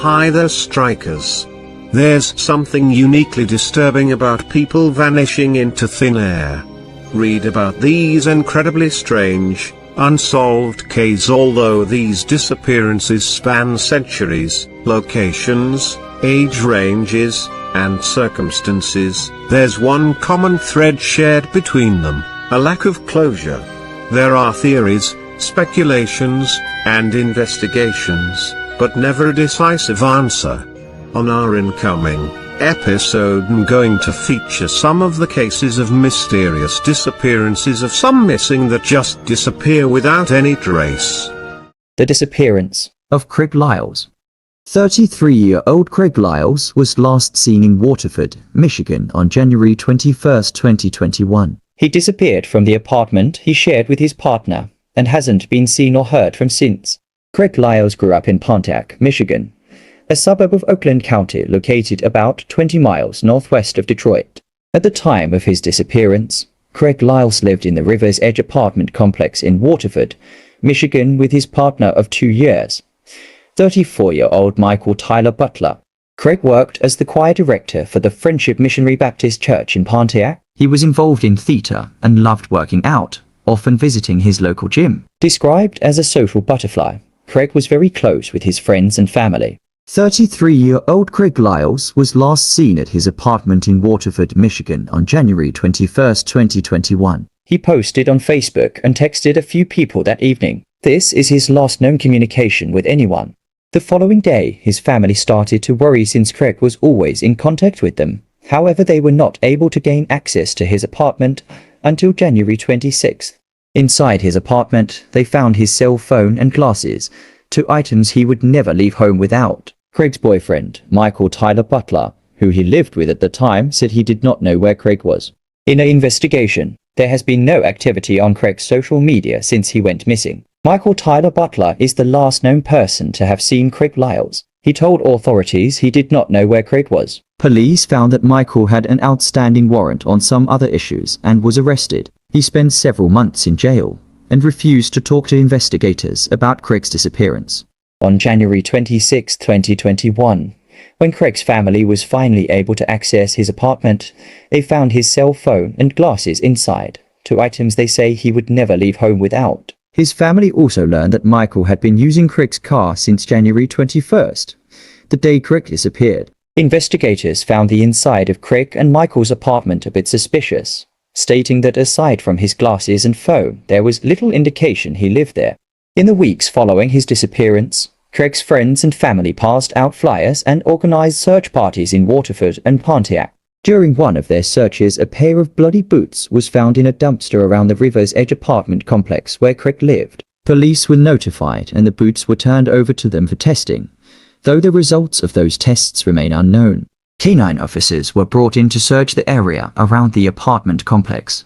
Hi there, strikers. There's something uniquely disturbing about people vanishing into thin air. Read about these incredibly strange, unsolved cases. Although these disappearances span centuries, locations, age ranges, and circumstances, there's one common thread shared between them: a lack of closure. There are theories, speculations, and investigations, but never a decisive answer. On our incoming episode, I'm going to feature some of the cases of mysterious disappearances, of some missing that just disappear without any trace. The disappearance of Creg Lyles. 33-year-old Creg Lyles was last seen in Waterford, Michigan on January 21, 2021. He disappeared from the apartment he shared with his partner and hasn't been seen or heard from since. Creg Lyles grew up in Pontiac, Michigan, a suburb of Oakland County located about 20 miles northwest of Detroit. At the time of his disappearance, Creg Lyles lived in the River's Edge apartment complex in Waterford, Michigan with his partner of 2 years, 34-year-old Michael Tyler Butler. Creg worked as the choir director for the Friendship Missionary Baptist Church in Pontiac. He was involved in theater and loved working out, often visiting his local gym. Described as a social butterfly, Creg was very close with his friends and family. 33-year-old Creg Lyles was last seen at his apartment in Waterford, Michigan on January 21, 2021. He posted on Facebook and texted a few people that evening. This is his last known communication with anyone. The following day, his family started to worry since Creg was always in contact with them. However, they were not able to gain access to his apartment until January 26th. Inside his apartment, they found his cell phone and glasses, 2 items he would never leave home without. Creg's boyfriend, Michael Tyler Butler, who he lived with at the time, said he did not know where Creg was. In an investigation, there has been no activity on Creg's social media since he went missing. Michael Tyler Butler is the last known person to have seen Creg Lyles. He told authorities he did not know where Creg was. Police found that Michael had an outstanding warrant on some other issues and was arrested. He spent several months in jail and refused to talk to investigators about Creg's disappearance. On January 26, 2021, when Creg's family was finally able to access his apartment, they found his cell phone and glasses inside, 2 items they say he would never leave home without. His family also learned that Michael had been using Creg's car since January 21st, the day Creg disappeared. Investigators found the inside of Creg and Michael's apartment a bit suspicious, stating that aside from his glasses and phone, there was little indication he lived there. In the weeks following his disappearance, Creg's friends and family passed out flyers and organized search parties in Waterford and Pontiac. During one of their searches, a pair of bloody boots was found in a dumpster around the River's Edge apartment complex where Creg lived. Police were notified and the boots were turned over to them for testing, though the results of those tests remain unknown. Canine officers were brought in to search the area around the apartment complex,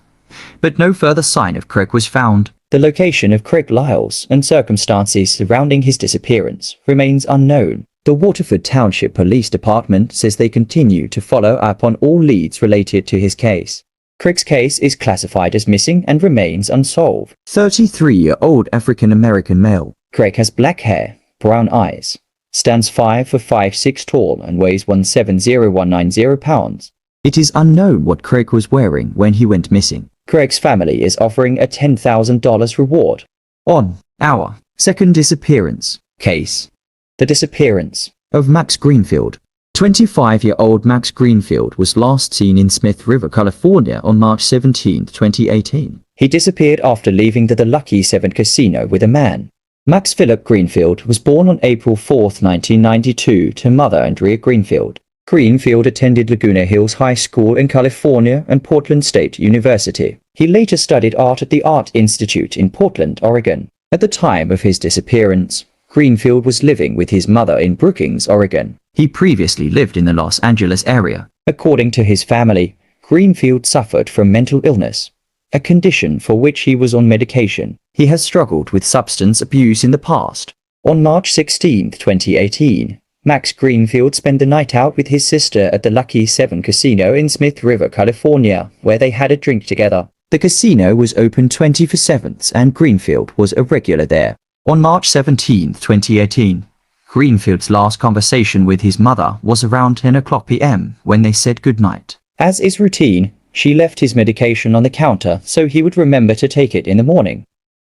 but no further sign of Creg was found. The location of Creg Lyles and circumstances surrounding his disappearance remains unknown. The Waterford Township Police Department says they continue to follow up on all leads related to his case. Creg's case is classified as missing and remains unsolved. 33-year-old African-American male. Creg has black hair, brown eyes, stands 5'6" tall and weighs 170,190 pounds. It is unknown what Creg was wearing when he went missing. Creg's family is offering a $10,000 reward. On our second disappearance case, the disappearance of Max Greenfield. 25-year-old Max Greenfield was last seen in Smith River, California on March 17, 2018. He disappeared after leaving the Lucky 7 casino with a man. Max Philip Greenfield was born on April 4, 1992 to mother Andrea Greenfield. Greenfield attended Laguna Hills High School in California and Portland State University. He later studied art at the Art Institute in Portland, Oregon. At the time of his disappearance, Greenfield was living with his mother in Brookings, Oregon. He previously lived in the Los Angeles area. According to his family, Greenfield suffered from mental illness, a condition for which he was on medication. He has struggled with substance abuse in the past. On March 16, 2018, Max Greenfield spent the night out with his sister at the Lucky 7 casino in Smith River, California, where they had a drink together. The casino was open 24/7 and Greenfield was a regular there. On March 17, 2018, Greenfield's last conversation with his mother was around 10 o'clock p.m. when they said goodnight. As is routine, she left his medication on the counter so he would remember to take it in the morning.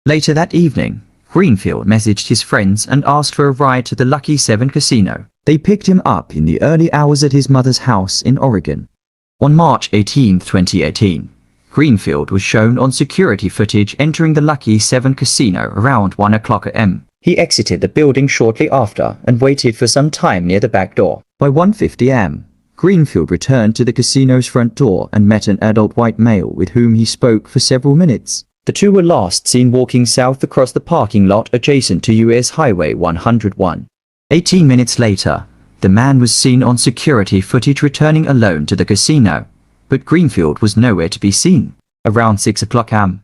Later that evening, Greenfield messaged his friends and asked for a ride to the Lucky 7 casino. They picked him up in the early hours at his mother's house in Oregon. On March 18, 2018, Greenfield was shown on security footage entering the Lucky 7 casino around 1 o'clock a.m. He exited the building shortly after and waited for some time near the back door. By 1:50 a.m., Greenfield returned to the casino's front door and met an adult white male with whom he spoke for several minutes. The two were last seen walking south across the parking lot adjacent to US Highway 101. 18 minutes later, the man was seen on security footage returning alone to the casino, but Greenfield was nowhere to be seen. Around 6 o'clock a.m.,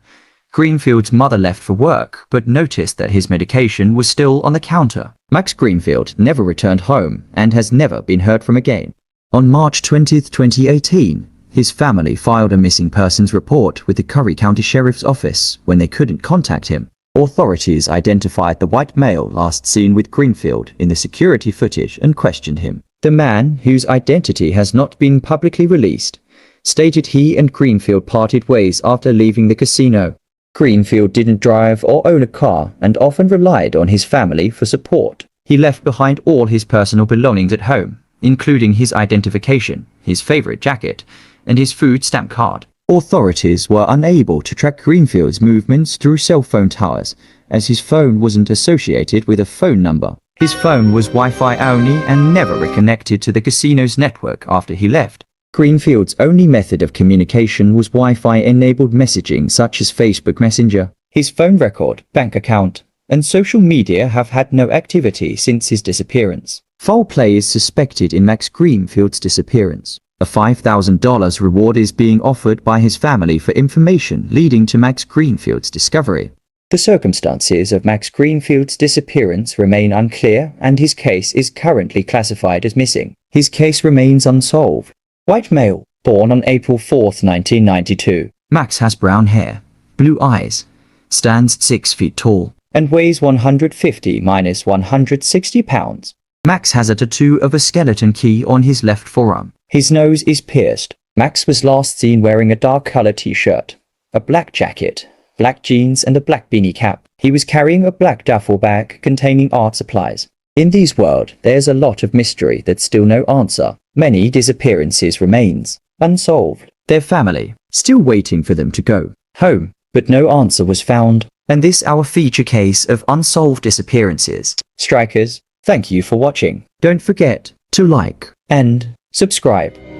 Greenfield's mother left for work but noticed that his medication was still on the counter. Max Greenfield never returned home and has never been heard from again. On March 20, 2018, his family filed a missing persons report with the Curry County Sheriff's Office when they couldn't contact him. Authorities identified the white male last seen with Greenfield in the security footage and questioned him. The man, whose identity has not been publicly released, stated he and Greenfield parted ways after leaving the casino. Greenfield didn't drive or own a car and often relied on his family for support. He left behind all his personal belongings at home, including his identification, his favorite jacket, and his food stamp card. Authorities were unable to track Greenfield's movements through cell phone towers, as his phone wasn't associated with a phone number. His phone was Wi-Fi only and never reconnected to the casino's network after he left. Greenfield's only method of communication was Wi-Fi-enabled messaging such as Facebook Messenger. His phone record, bank account, and social media have had no activity since his disappearance. Foul play is suspected in Max Greenfield's disappearance. A $5,000 reward is being offered by his family for information leading to Max Greenfield's discovery. The circumstances of Max Greenfield's disappearance remain unclear and his case is currently classified as missing. His case remains unsolved. White male, born on April 4, 1992. Max has brown hair, blue eyes, stands 6 feet tall, and weighs 150-160 pounds. Max has a tattoo of a skeleton key on his left forearm. His nose is pierced. Max was last seen wearing a dark color t-shirt, a black jacket, black jeans and a black beanie cap. He was carrying a black duffel bag containing art supplies. In this world, there's a lot of mystery that's still no answer. Many disappearances remains unsolved. Their family still waiting for them to go home, but no answer was found. And this our feature case of unsolved disappearances. Strikers, thank you for watching. Don't forget to like and subscribe.